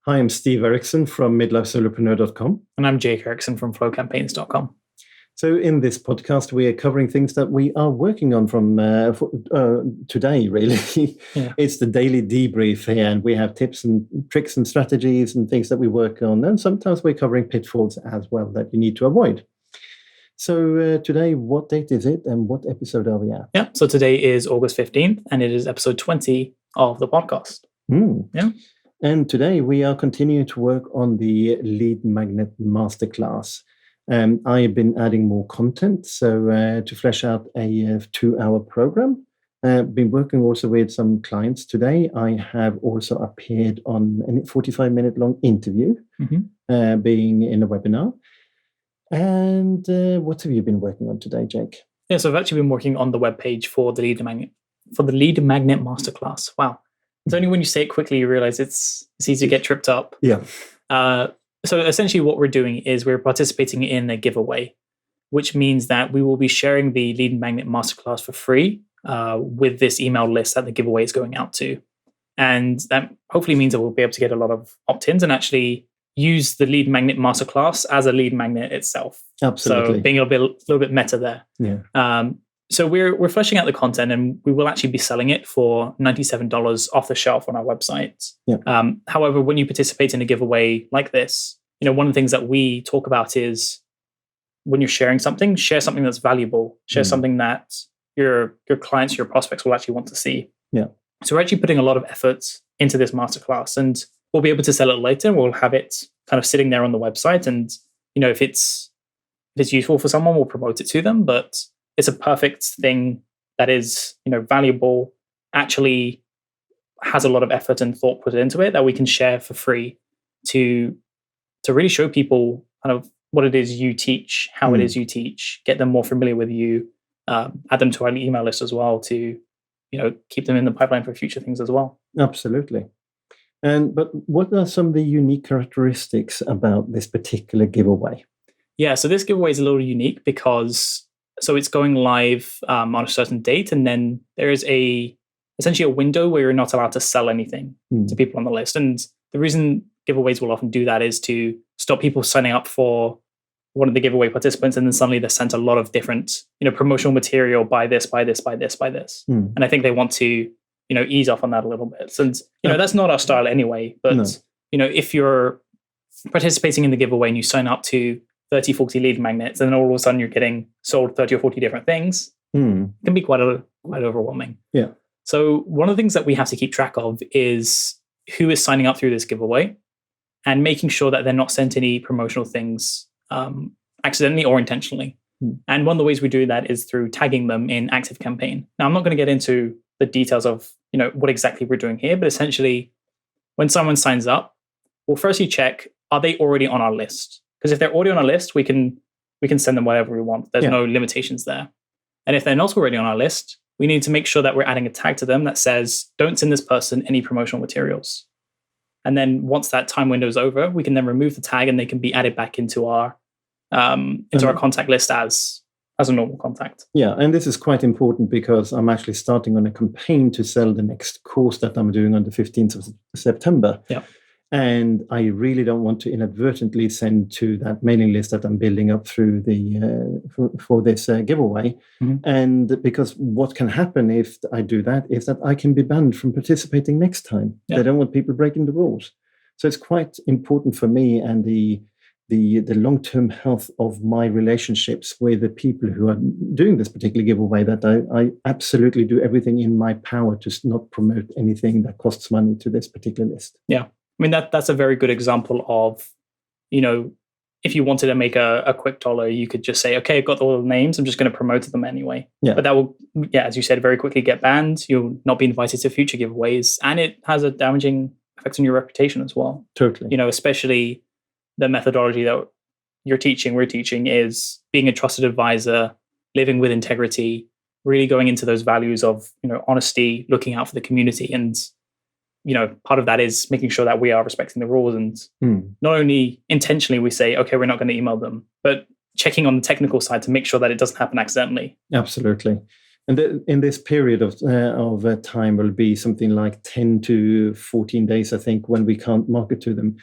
Hi, I'm Steve Erickson from midlifesolopreneur.com. And I'm Jake Erickson from flowcampaigns.com. So in this podcast, we are covering things that we are working on from today, really. Yeah. It's the daily debrief here, and we have tips and tricks and strategies and things that we work on. And sometimes we're covering pitfalls as well that you need to avoid. So today, what date is it and what episode are we at? Yeah, so today is August 15th, and it is episode 20 of the podcast. Yeah. And today we are continuing to work on the Lead Magnet Masterclass. I have been adding more content, so to flesh out a 2-hour program. Been working also with some clients today. I have also appeared on a 45-minute long interview, being in a webinar. And what have you been working on today, Jake? Yeah, so I've actually been working on the webpage for the Lead Magnet Masterclass. Wow. It's only when you say it quickly you realize it's easy to get tripped up. Yeah. So essentially what we're doing is we're participating in a giveaway, which means that we will be sharing the Lead Magnet Masterclass for free with this email list that the giveaway is going out to. And that hopefully means that we'll be able to get a lot of opt-ins and actually use the Lead Magnet Masterclass as a lead magnet itself. Absolutely. So being a little bit meta there. Yeah. So we're fleshing out the content, and we will actually be selling it for $97 off the shelf on our website. Yeah. However, when you participate in a giveaway like this, one of the things that we talk about is when you're sharing something, share something that's valuable, share something that your clients, your prospects will actually want to see. Yeah. So we're actually putting a lot of effort into this masterclass, and we'll be able to sell it later. We'll have it kind of sitting there on the website, and if it's useful for someone, we'll promote it to them. But it's a perfect thing that is, valuable, actually has a lot of effort and thought put into it that we can share for free to really show people kind of what it is you teach, how it is you teach, get them more familiar with you, add them to our email list as well to, keep them in the pipeline for future things as well. Absolutely. But what are some of the unique characteristics about this particular giveaway? Yeah, so this giveaway is a little unique because it's going live on a certain date, and then there is essentially a window where you're not allowed to sell anything to people on the list. And the reason giveaways will often do that is to stop people signing up for one of the giveaway participants, and then suddenly they're sent a lot of different, promotional material, buy this, buy this, buy this, buy this. And I think they want to, ease off on that a little bit. And, that's not our style anyway. But, if you're participating in the giveaway and you sign up to 30, 40 lead magnets, and then all of a sudden you're getting sold 30 or 40 different things, it can be quite overwhelming. Yeah. So one of the things that we have to keep track of is who is signing up through this giveaway and making sure that they're not sent any promotional things accidentally or intentionally. And one of the ways we do that is through tagging them in ActiveCampaign. Now, I'm not going to get into the details of what exactly we're doing here, but essentially when someone signs up, we'll firstly check, are they already on our list? Because if they're already on a list, we can send them whatever we want. There's no limitations there. And if they're not already on our list, we need to make sure that we're adding a tag to them that says, don't send this person any promotional materials. And then once that time window is over, we can then remove the tag and they can be added back into our contact list as a normal contact. Yeah, and this is quite important because I'm actually starting on a campaign to sell the next course that I'm doing on the 15th of September. Yeah. And I really don't want to inadvertently send to that mailing list that I'm building up through the for this giveaway. And because what can happen if I do that is that I can be banned from participating next time. They don't want people breaking the rules. So it's quite important for me and the long-term health of my relationships with the people who are doing this particular giveaway that I absolutely do everything in my power to not promote anything that costs money to this particular list. Yeah. I mean, that's a very good example of, if you wanted to make a quick dollar, you could just say, okay, I've got all the names. I'm just going to promote them anyway. Yeah. But that will, as you said, very quickly get banned. You'll not be invited to future giveaways. And it has a damaging effect on your reputation as well. Totally. Especially the methodology that we're teaching is being a trusted advisor, living with integrity, really going into those values of, honesty, looking out for the community. And part of that is making sure that we are respecting the rules, and not only intentionally we say, okay, we're not going to email them, but checking on the technical side to make sure that it doesn't happen accidentally. Absolutely. And in this period of time will be something like 10 to 14 days, I think, when we can't market to them.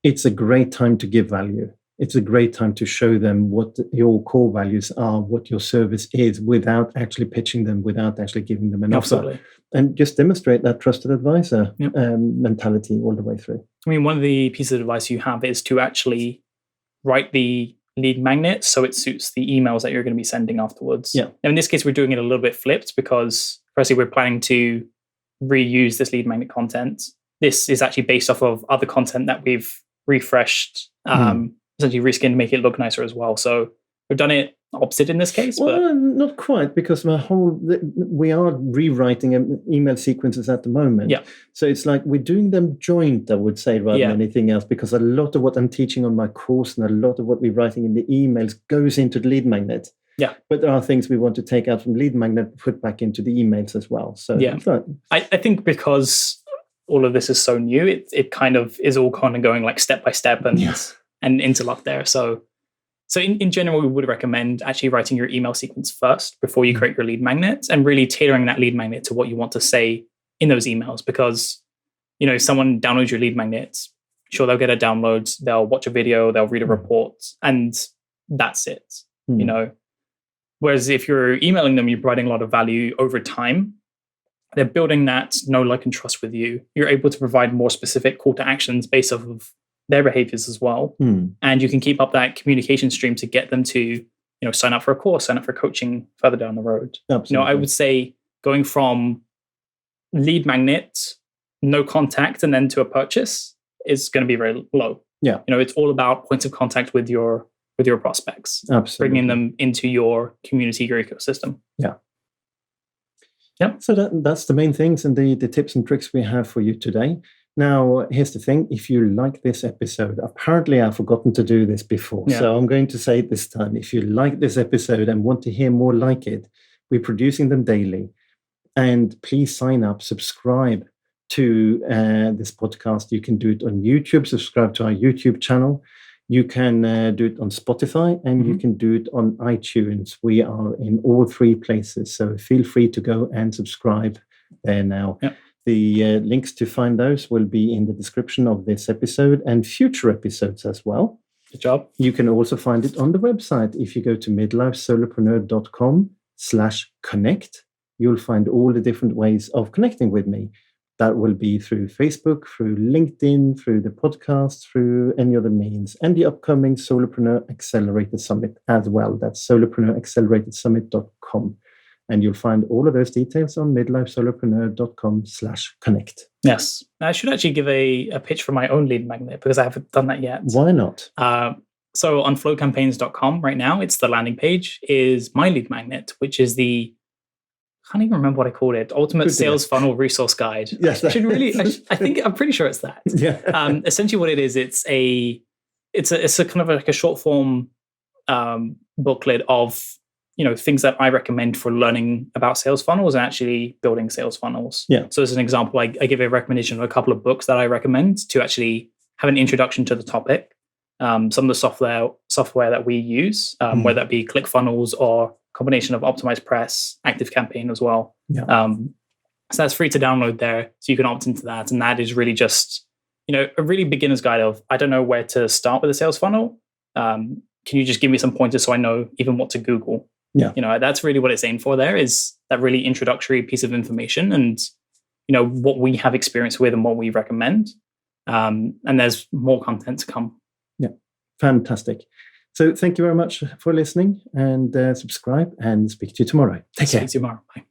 It's a great time to give value. It's a great time to show them what your core values are, what your service is, without actually pitching them, without actually giving them an offer. And just demonstrate that trusted advisor mentality all the way through. I mean, one of the pieces of advice you have is to actually write the lead magnet so it suits the emails that you're going to be sending afterwards. Yeah. Now, in this case, we're doing it a little bit flipped because, firstly, we're planning to reuse this lead magnet content. This is actually based off of other content that we've refreshed, essentially reskinned to make it look nicer as well. So we've done it opposite in this case. Well, not quite, because we are rewriting email sequences at the moment. Yeah. So it's like we're doing them joint, I would say, rather than anything else, because a lot of what I'm teaching on my course and a lot of what we're writing in the emails goes into the lead magnet. Yeah. But there are things we want to take out from lead magnet, put back into the emails as well. So I think because all of this is so new, it kind of is all kind of going like step by step and interlock there. So in general, we would recommend actually writing your email sequence first before you create your lead magnet, and really tailoring that lead magnet to what you want to say in those emails. Because, if someone downloads your lead magnet, sure, they'll get a download, they'll watch a video, they'll read a report, and that's it. Whereas if you're emailing them, you're providing a lot of value over time. They're building that know, like, and trust with you. You're able to provide more specific call to actions based off of their behaviors as well. And you can keep up that communication stream to get them to, sign up for a course, sign up for coaching further down the road. Absolutely. I would say going from lead magnet, no contact, and then to a purchase is going to be very low. Yeah. It's all about points of contact with your prospects. Absolutely. Bringing them into your community, your ecosystem. Yeah. Yeah. So that's the main things and the tips and tricks we have for you today. Now, here's the thing. If you like this episode, apparently I've forgotten to do this before. Yeah. So I'm going to say it this time. If you like this episode and want to hear more like it, we're producing them daily. And please sign up, subscribe to this podcast. You can do it on YouTube, subscribe to our YouTube channel. You can do it on Spotify, and you can do it on iTunes. We are in all three places, so feel free to go and subscribe there now. Yeah. The links to find those will be in the description of this episode and future episodes as well. Good job. You can also find it on the website. If you go to midlifesolopreneur.com/connect, you'll find all the different ways of connecting with me. That will be through Facebook, through LinkedIn, through the podcast, through any other means, and the upcoming Solopreneur Accelerated Summit as well. That's solopreneuraccelerated.summit.com. And you'll find all of those details on midlifesolopreneur.com/connect. Yes. I should actually give a pitch for my own lead magnet, because I haven't done that yet. Why not? So on flowcampaigns.com right now, it's the landing page, is my lead magnet, which is the, I can't even remember what I called it, Ultimate Sales Funnel Resource Guide. Yes, I'm pretty sure it's that. Yeah. Essentially what it is, it's a kind of like a short form booklet of, things that I recommend for learning about sales funnels and actually building sales funnels. Yeah. So as an example, I give a recommendation of a couple of books that I recommend to actually have an introduction to the topic. Some of the software that we use, whether that be ClickFunnels or combination of Optimized Press, Active Campaign as well. Yeah. So that's free to download there. So you can opt into that. And that is really just, a really beginner's guide of, I don't know where to start with a sales funnel. Can you just give me some pointers so I know even what to Google? Yeah. That's really what it's aimed for there, is that really introductory piece of information and, what we have experience with and what we recommend. And there's more content to come. Yeah. Fantastic. So thank you very much for listening, and subscribe, and speak to you tomorrow. Take care. See you tomorrow. Bye.